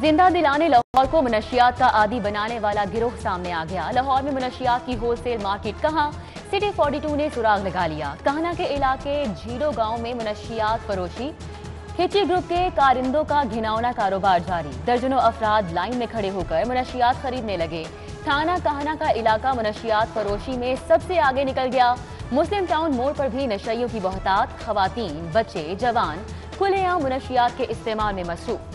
जिंदा दिलाने लाहौर को मनशियात का आदी बनाने वाला गिरोह सामने आ गया। लाहौर में मनशियात की होलसेल मार्केट कहां? सिटी 42 ने सुराग लगा लिया। कहना के इलाके झीडो गांव में मनशियात फरोशी। हिची ग्रुप के कारिंदों का घिनौना कारोबार जारी। दर्जनों अफराद लाइन में खड़े होकर मनशियात खरीदने लगे। थाना कहना का इलाका मनशियात फरोशी में सबसे आगे निकल गया। मुस्लिम टाउन मोड़ पर भी नशइयों की बहुतात। खवातीन, बच्चे, जवान खुलेआम मनशियात के इस्तेमाल में मसरूफ।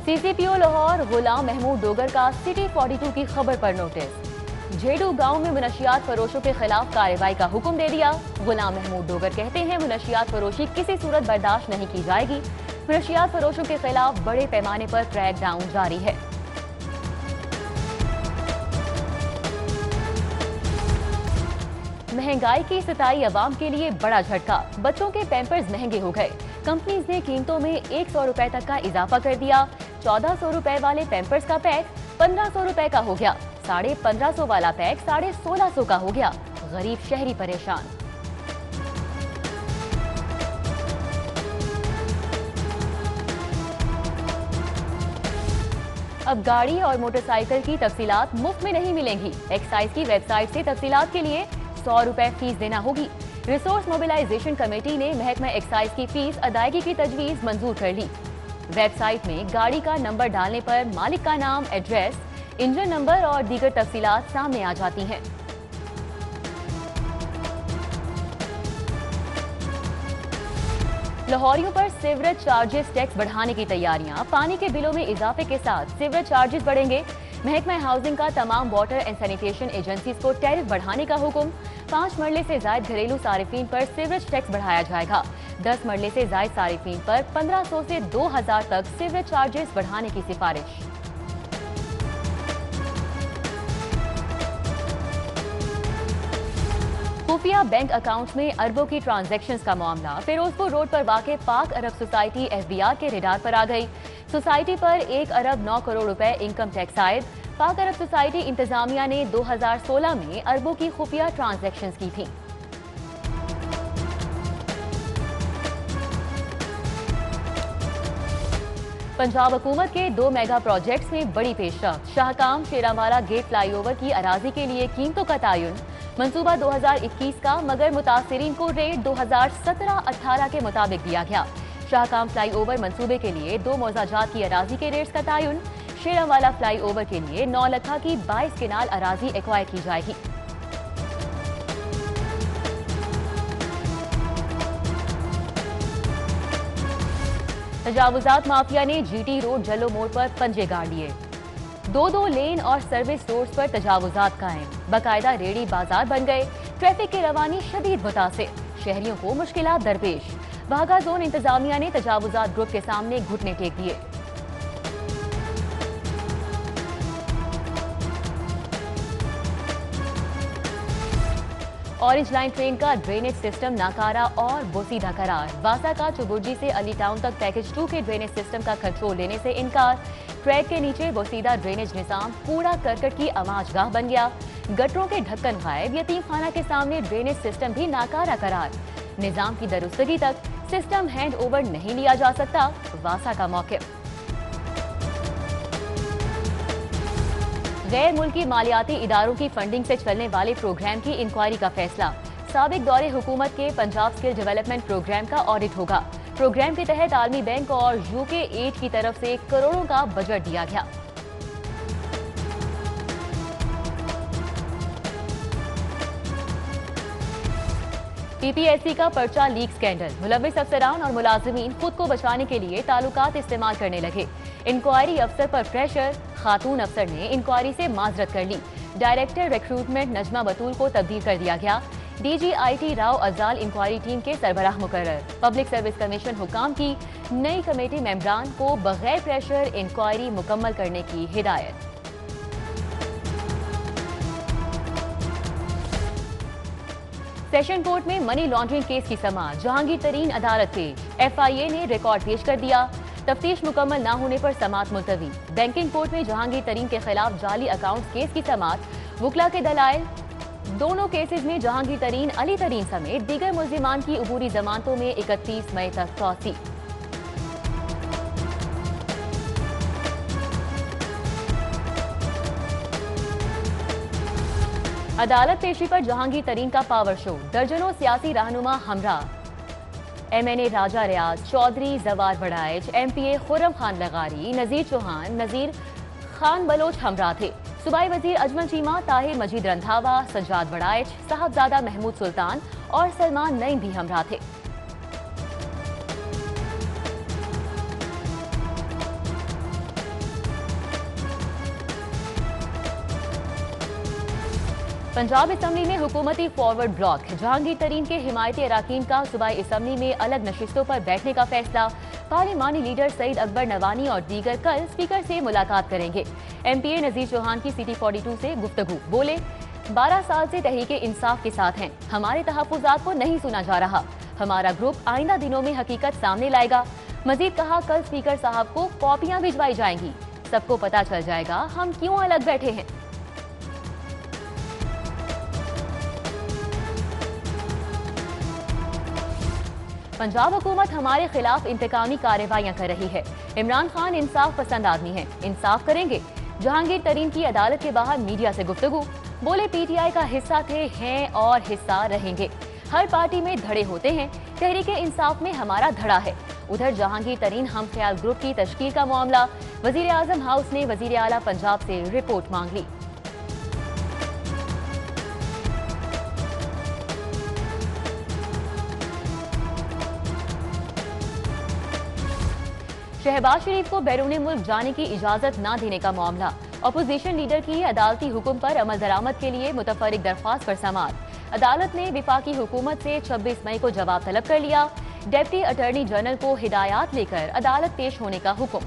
सीसीपीओ लाहौर गुलाम महमूद डोगर का सिटी 42 की खबर पर नोटिस। झेडू गांव में मनशियात फरोशों के खिलाफ कार्रवाई का हुक्म दे दिया। गुलाम महमूद डोगर कहते हैं मनशियात फरोशी किसी सूरत बर्दाश्त नहीं की जाएगी। मनशियात फरोशों के खिलाफ बड़े पैमाने पर क्रैकडाउन जारी है। महंगाई की सताई अवाम के लिए बड़ा झटका। बच्चों के पैंपर्स महंगे हो गए। कंपनीज ने कीमतों में 100 रुपए तक का इजाफा कर दिया। 1400 रुपए वाले पैंपर्स का पैक 1500 रुपए का हो गया। 1550 वाला पैक 1650 का हो गया। गरीब शहरी परेशान। अब गाड़ी और मोटरसाइकिल की तफसीलात मुफ्त में नहीं मिलेंगी। एक्साइज की वेबसाइट से तफसीलात के लिए 100 रुपए फीस देना होगी। रिसोर्स मोबिलाइजेशन कमेटी ने महकमा एक्साइज की फीस अदायगी की तजवीज मंजूर कर ली। वेबसाइट में गाड़ी का नंबर डालने पर मालिक का नाम, एड्रेस, इंजन नंबर और दीगर तफसीलात सामने आ जाती हैं। लाहौरियों पर सीवरेज चार्जेस टैक्स बढ़ाने की तैयारियां। पानी के बिलों में इजाफे के साथ सीवरेज चार्जेस बढ़ेंगे। महकमा हाउसिंग का तमाम वाटर एंड सैनिटेशन एजेंसीज को टैरिफ बढ़ाने का हुक्म। 5 मरले से जायद घरेलू सारिफीन पर सीवरेज टैक्स बढ़ाया जाएगा। 10 मरले से जायद सारिफीन पर 1500 से 2000 तक सीवरेज चार्जेस बढ़ाने की सिफारिश। खुफिया बैंक अकाउंट्स में अरबों की ट्रांजैक्शंस का मामला। फिरोजपुर रोड पर वाक़े पाक अरब सोसाइटी एफबीआर के रेडार पर आ गई। सोसाइटी पर 1 अरब 9 करोड़ रुपए इनकम टैक्स आयद। पाक अरब सोसाइटी इंतजामिया ने 2016 में अरबों की खुफिया ट्रांजैक्शंस की थी। पंजाब हुकूमत के 2 मेगा प्रोजेक्ट्स में बड़ी पेशरफ्त। शाहकाम शेरावाला गेट फ्लाईओवर की अराजी के लिए कीमतों का तयन। मंसूबा 2021 का, मगर मुतासिरीन को रेट 2017-18 के मुताबिक दिया गया। शाहकाम फ्लाईओवर मंसूबे के लिए 2 मौजाजात की अराजी के रेट्स का तयन। शेरावाला फ्लाईओवर के लिए 9 लखा की 22 केनाल अराजी एक्वायर की जाएगी। तजावुजात माफिया ने जीटी रोड जलो मोड़ पर पंजे गाड़ लिए। 2 लेन और सर्विस रोड्स पर तजावुजात कायम। बाकायदा रेड़ी बाजार बन गए। ट्रैफिक की रवानी शदीद मुतासिर। शहरियों को मुश्किलात दरपेश। वाघा जोन इंतजामिया ने तजावुजात ग्रुप के सामने घुटने टेक दिए। ऑरेंज लाइन ट्रेन का ड्रेनेज सिस्टम नाकारा और बोसीदा करार। वासा का चुबुर्जी से अली टाउन तक पैकेज 2 के ड्रेनेज सिस्टम का कंट्रोल लेने से इनकार। ट्रैक के नीचे बोसीदा ड्रेनेज निजाम कूड़ा करकट की आमाजगाह बन गया। गटरों के ढक्कन गायब। यतीम खाना के सामने ड्रेनेज सिस्टम भी नाकारा करार। निजाम की दुरुस्तगी तक सिस्टम हैंड ओवर नहीं लिया जा सकता। वासा का मौक़िफ़। गैर मुल्की मालियाती इदारों की फंडिंग से चलने वाले प्रोग्राम की इंक्वायरी का फैसला। साबिक दौरे हुकूमत के पंजाब स्किल डेवलपमेंट प्रोग्राम का ऑडिट होगा। प्रोग्राम के तहत आलमी बैंक और यूके एड की तरफ से करोड़ों का बजट दिया गया। पीपीएससी का पर्चा लीक स्कैंडल। मुलव्विस अफसरान और मुलाजिमीन खुद को बचाने के लिए ताल्लुकात इस्तेमाल करने लगे। इंक्वायरी अफसर पर प्रेशर। खातून अफसर ने इंक्वायरी से माजरत कर ली। डायरेक्टर रिक्रूटमेंट नजमा बतूल को तब्दील कर दिया गया। डीजीआईटी राव अजाल इंक्वायरी टीम के सरबराह मुकर्रर। पब्लिक सर्विस कमीशन हुकाम की नई कमेटी मेंबरान को बगैर प्रेशर इंक्वायरी मुकम्मल करने की हिदायत। सेशन कोर्ट में मनी लॉन्ड्रिंग केस की समाअत। जहांगीर तरीन अदालत पेश। एफआईए ने रिकॉर्ड पेश कर दिया। तफ्तीश मुकम्मल न होने पर समाअत मुलतवी। बैंकिंग कोर्ट में जहांगीर तरीन के खिलाफ जाली अकाउंट्स केस की समाअत। वुकला के दलाइल दोनों केसेस में जहांगीर तरीन, अली तरीन समेत दीगर मुल्जिमान की अबूरी जमानतों में 31 मई तक तौसी। अदालत पेशी पर जहांगीर तरीन का पावर शो, दर्जनों सियासी रहनुमा हमरा। MNA राजा रियाज, चौधरी जवार बड़ाइच, MPA खुर्रम खान लगारी, नजीर चौहान, नजीर खान बलोच हमरा थे। सूबाई वजीर अजमल चीमा, ताहिर मजीद रंधावा, सज्जाद बड़ाइच, साहबजादा महमूद सुल्तान और सलमान नईम भी हमरा थे। पंजाब असम्बली में हुकूमती फॉरवर्ड ब्लॉक, जहांगीर तरीन के हिमायती अराकीन का सूबाई असम्बली में अलग नशिस्तों पर बैठने का फैसला। पार्लिमानी लीडर सईद अकबर नवानी और दीगर कल स्पीकर से मुलाकात करेंगे। MPA नजीर चौहान की City 42 से गुफ्तगू, बोले 12 साल से तहरीके इंसाफ के साथ हैं, हमारे तहफ्फुज़ात को नहीं सुना जा रहा, हमारा ग्रुप आइंदा दिनों में हकीकत सामने लाएगा। मजीद कहा, कल स्पीकर साहब को कॉपियां भिजवाई जाएंगी, सबको पता चल जाएगा हम क्यों अलग बैठे हैं। पंजाब हुकूमत हमारे खिलाफ इंतकामी कार्रवाइयां कर रही है। इमरान खान इंसाफ पसंद आदमी है, इंसाफ करेंगे। जहांगीर तरीन की अदालत के बाहर मीडिया से गुफ्तगू, बोले PTI का हिस्सा थे, हैं और हिस्सा रहेंगे। हर पार्टी में धड़े होते हैं, तहरीके इंसाफ में हमारा धड़ा है। उधर जहांगीर तरीन हम ख्याल ग्रुप की तश्कील का मामला, वजीर आजम हाउस ने वजीर आला पंजाब से रिपोर्ट मांग ली। शहबाज शरीफ को बैरून मुल्क जाने की इजाजत न देने का मामला, अपोजिशन लीडर की अदालती हुक्म पर अमल दरामद के लिए मुतफर्रिक दरख्वास्त पर समाअत। अदालत ने विफाकी हुकूमत से 26 मई को जवाब तलब कर लिया। डिप्टी अटॉर्नी जनरल को हिदायत लेकर अदालत पेश होने का हुक्म।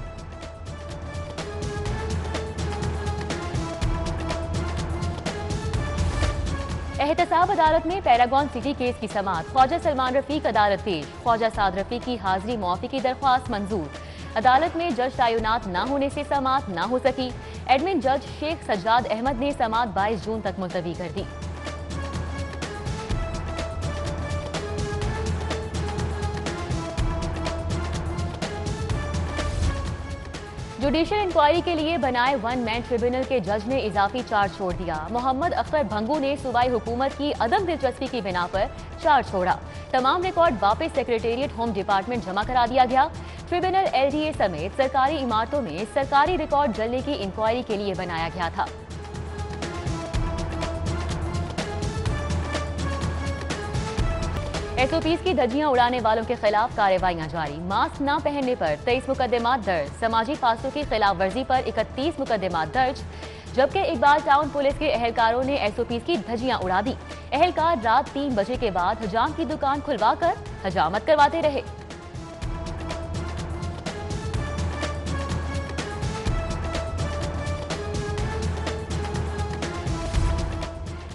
एहतसाब अदालत में पैरागॉन सिटी केस की समाअत, ख्वाजा सलमान रफीक अदालत पेश, ख्वाजा साद रफीक की हाजिरी मुआफी की दरख्वास्त मंजूर। अदालत में जज तयनात न होने से समाअत न हो सकी। एडमिन जज शेख सज्जाद अहमद ने समाअत 22 जून तक मुलतवी कर दी। जुडिशियल इंक्वायरी के लिए बनाए 1 मैन ट्रिब्यूनल के जज ने इजाफी चार्ज छोड़ दिया। मोहम्मद अख्तर भंगू ने सूबाई हुकूमत की अदम दिलचस्पी की बिना पर चार्ज छोड़ा। तमाम रिकॉर्ड वापस सेक्रेटेरिएट होम डिपार्टमेंट जमा करा दिया गया। ट्रिब्यूनल LDA समेत सरकारी इमारतों में सरकारी रिकॉर्ड जलने की इंक्वायरी के लिए बनाया गया था। SOPs की धज्जियां उड़ाने वालों के खिलाफ कार्रवाइयां जारी। मास्क न पहनने पर 23 मुकदमात दर्ज, समाजी फासलों की खिलाफ वर्जी पर 31 मुकदमात दर्ज। जबकि इकबाल टाउन पुलिस के एहलकारों ने SOPs की धज्जियां उड़ा दी। एहलकार रात 3 बजे के बाद हजाम की दुकान खुलवाकर हजामत करवाते रहे।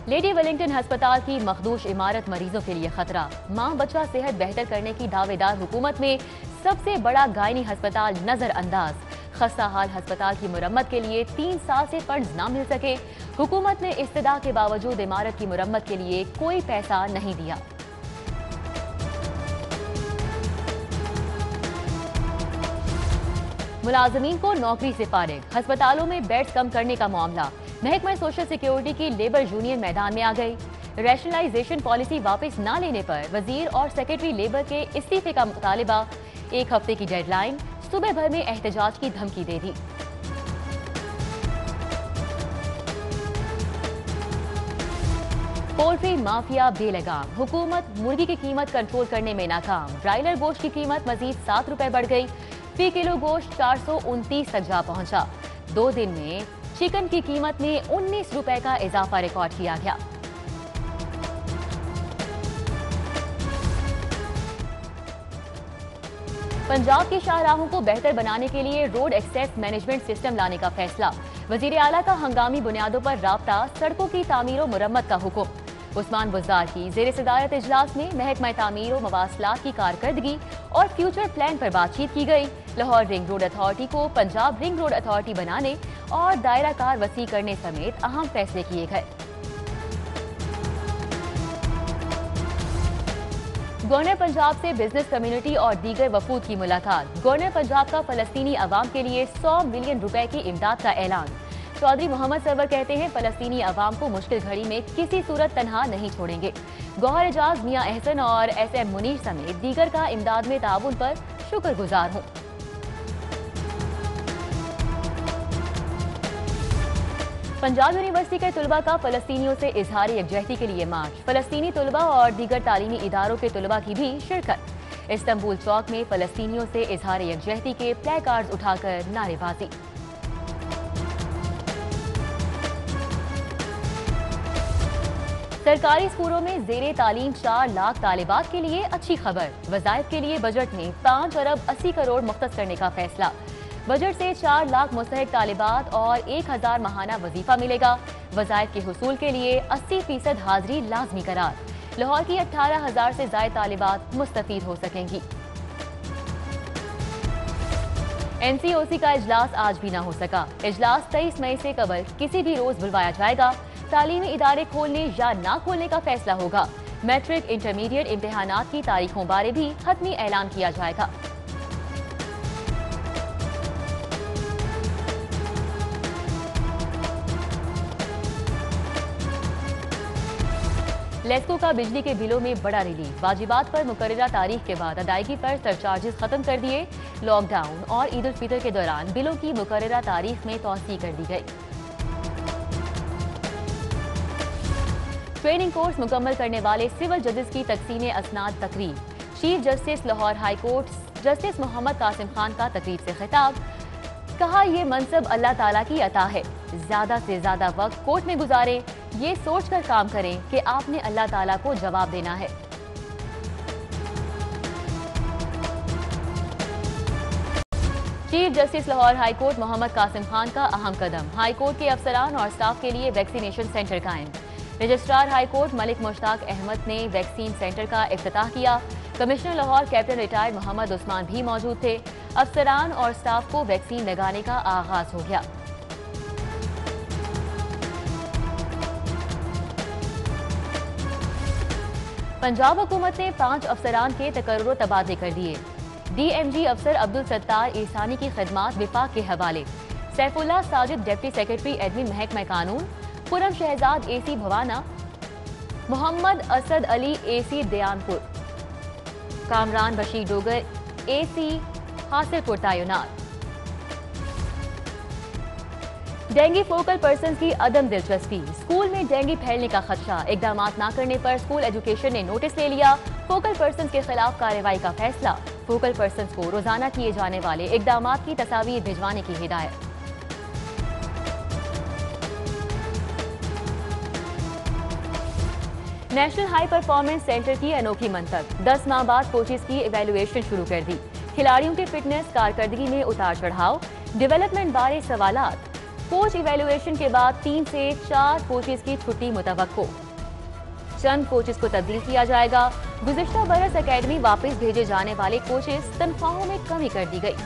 लेडी वेलिंगटन अस्पताल की मखदूश इमारत मरीजों के लिए खतरा। मां बच्चा सेहत बेहतर करने की दावेदार हुकूमत में सबसे बड़ा गायनी अस्पताल नजरअंदाज। खस्ता हाल अस्पताल की मुरम्मत के लिए 3 साल से फंड्स न मिल सके। हुकूमत ने इस्तदा के बावजूद इमारत की मुरम्मत के लिए कोई पैसा नहीं दिया। मुलाजमीन को नौकरी से फारिग, अस्पतालों में बेड्स कम करने का मामला। महकमा सोशल सिक्योरिटी की लेबर यूनियन मैदान में आ गई। रैशनलाइजेशन पॉलिसी वापस न लेने पर वजीर और सेक्रेटरी लेबर के इस्तीफे का मुतालिबा। 1 हफ्ते की डेडलाइन, सुबह भर में एहतजाज की धमकी दे दी। पोल्ट्री माफिया बेलगाम, हुकूमत मुर्गी की कीमत कंट्रोल करने में नाकाम। ब्रायलर गोश्त की कीमत मजीद 7 रुपए बढ़ गई। फी किलो गोश्त 429 तक जा पहुंचा। 2 दिन में चिकन की कीमत में 19 रुपए का इजाफा रिकॉर्ड किया गया। पंजाब की शाहराहों को बेहतर बनाने के लिए रोड एक्सेस मैनेजमेंट सिस्टम लाने का फैसला। वजीर आला का हंगामी बुनियादों पर राब्ता, सड़कों की तामीर और मुरम्मत का हुक्म। उस्मान बुज़दार की ज़ेर सदारत इजलास में महकमा तामीर और मवासलात की कारकर्दगी और फ्यूचर प्लान पर बातचीत की गई। लाहौर रिंग रोड अथॉरिटी को पंजाब रिंग रोड अथॉरिटी बनाने और दायरा कार वसी करने समेत अहम फैसले किए गए। गवर्नर पंजाब से बिजनेस कम्युनिटी और दीगर वफूद की मुलाकात। गवर्नर पंजाब का फलस्तीनी अवाम के लिए 100 मिलियन रुपए की इमदाद का ऐलान। चौधरी मोहम्मद सरवर कहते हैं फलस्तीनी अवाम को मुश्किल घड़ी में किसी सूरत तनहा नहीं छोड़ेंगे। गौहर एजाज, मियां एहसन और SM मुनीर समेत दीगर का इमदाद में ताउन पर शुक्रगुजार हूँ। पंजाब यूनिवर्सिटी के तुलबा का फलस्तीनियों से इजहार यकजहती के लिए मार्च। फलस्तीनी तुलबा और दीगर तालीमी इदारों के तुलबा की भी शिरकत। इस्तांबुल चौक में फलस्तीनियों से इजहार यकजहती के प्ले कार्ड उठाकर नारेबाजी। सरकारी स्कूलों में जेरे तालीम 4 लाख तालिबात के लिए अच्छी खबर। वज़ाइफ के लिए बजट में 5 अरब 80 करोड़ मुख्तस करने का फैसला। बजट से 4 लाख मुस्तहिक तालिबात और 1000 माहाना वजीफा मिलेगा। वज़ाइफ के हुसूल के लिए 80% हाजिरी लाजमी करार। लाहौर की 18,000 से ज़ायद तालिबात मुस्तफीद हो सकेंगी। NCOC का इजलास आज भी न हो सका। इजलास 23 मई से कबल किसी भी रोज बुलवाया जाएगा। तालीमी इदारे खोलने या ना खोलने का फैसला होगा। मैट्रिक इंटरमीडिएट इम्तिहानात की तारीखों बारे भी हतमी ऐलान किया जाएगा। लेस्को का बिजली के बिलों में बड़ा रिलीफ। वाजिबात पर मुकर्ररा तारीख के बाद अदायगी पर सरचार्जेस खत्म कर दिए। लॉकडाउन और ईद उल फितर के दौरान बिलों की मुकर्ररा तारीख में तौसी कर दी गई। ट्रेनिंग कोर्स मुकम्मल करने वाले सिविल जजेस की तकसीम असनाद तकरीब। Chief justice Lahore high court justice Mohammad Qasim Khan का तकरीब से खिताब। कहा यह मनसब अल्लाह ताला की अता है। ज्यादा से ज्यादा वक्त कोर्ट में गुजारें। ये सोचकर काम करें कि आपने अल्लाह ताला को जवाब देना है। Chief justice Lahore high court Mohammad Qasim Khan का अहम कदम। हाई कोर्ट के अफसरान और स्टाफ के लिए वैक्सीनेशन सेंटर कायम। Registrar high court Malik Mushtaq Ahmed ने वैक्सीन सेंटर का इफ्तिताह किया। Commissioner Lahore captain retired Mohammad Usman भी मौजूद थे। अफसरान और स्टाफ को वैक्सीन लगाने का आगाज हो गया। पंजाब हुकूमत ने 5 अफसरान के तकर्रुर तबादले कर दिए। DMG अफसर अब्दुल सत्तार ईसानी की खिदमात विफाक के हवाले। Saifullah Sajid deputy secretary admin महकमा कानून। Khurram Shahzad AC Bawana. Mohammad Asad Ali AC दयानपुर। Kamran Bashir Dogar AC Hasilpur तैनात। डेंगू फोकल पर्सन की अदम दिलचस्पी। स्कूल में डेंगू फैलने का खदशा। इकदाम न करने पर स्कूल एजुकेशन ने नोटिस ले लिया। फोकल पर्सन के खिलाफ कार्रवाई का फैसला। फोकल पर्सन को रोजाना किए जाने वाले इकदाम की तस्वीर भिजवाने की हिदायत। नेशनल हाई परफॉर्मेंस सेंटर की अनोखी मंतक। 10 माह बाद कोचेस की इवैल्यूएशन शुरू कर दी। खिलाड़ियों की फिटनेस कारकर्दगी में उतार चढ़ाव। डेवलपमेंट बारे सवालात। कोच इवैल्यूएशन के बाद 3 से 4 कोचेस की छुट्टी मुतवक्को। चंद कोचेस को तब्दील किया जाएगा। गुज़िश्ता बरस एकेडमी वापस भेजे जाने वाले कोचेस तनख्वाहों में कमी कर दी गई।